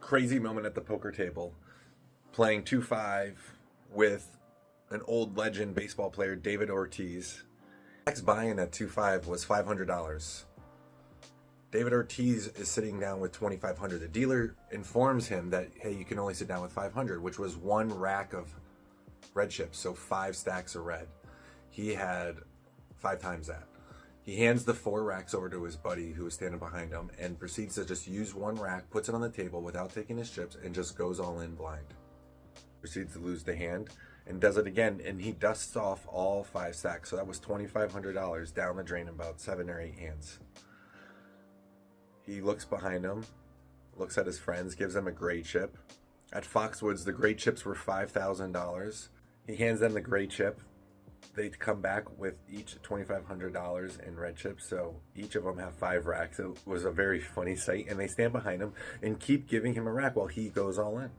crazy moment at the poker table, playing 2-5 with an old legend baseball player, David Ortiz. Max buy-in at 2-5 was $500. David Ortiz is sitting down with $2,500. The dealer informs him that, hey, you can only sit down with $500, which was one rack of red chips, so 5 stacks of red. He had 5 times that. He hands the 4 racks over to his buddy who was standing behind him and proceeds to just use one rack, puts it on the table without taking his chips, and just goes all in blind. Proceeds to lose the hand and does it again, and he dusts off all 5 stacks. So that was $2,500 down the drain in about 7 or 8 hands. He looks behind him, looks at his friends, gives them a gray chip. At Foxwoods, the gray chips were $5,000. He hands them the gray chip. They come back with each $2,500 in red chips, so each of them have 5 racks. It was a very funny sight, and they stand behind him and keep giving him a rack while he goes all in.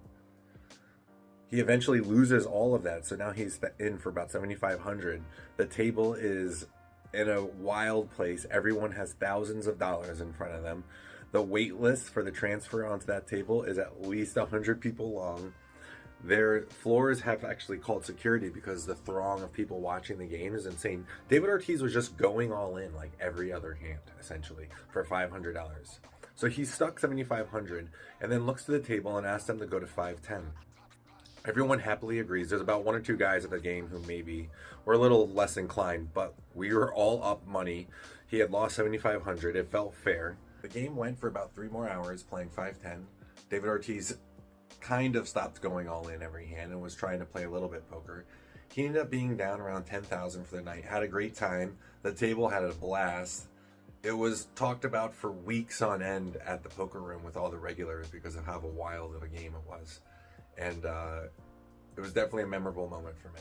He eventually loses all of that, so now he's in for about $7,500. The table is in a wild place. Everyone has thousands of dollars in front of them. The wait list for the transfer onto that table is at least 100 people long. Their floors have actually called security because the throng of people watching the game is insane. David Ortiz was just going all in like every other hand, essentially, for $500. So he's stuck $7,500 and then looks to the table and asks them to go to $510. Everyone happily agrees. There's about 1 or 2 guys at the game who maybe were a little less inclined, but we were all up money. He had lost $7,500. It felt fair. The game went for about 3 more hours, playing 5-10. David Ortiz kind of stopped going all in every hand and was trying to play a little bit poker. He ended up being down around $10,000 for the night. Had a great time. The table had a blast. It was talked about for weeks on end at the poker room with all the regulars because of how wild of a game it was. And it was definitely a memorable moment for me.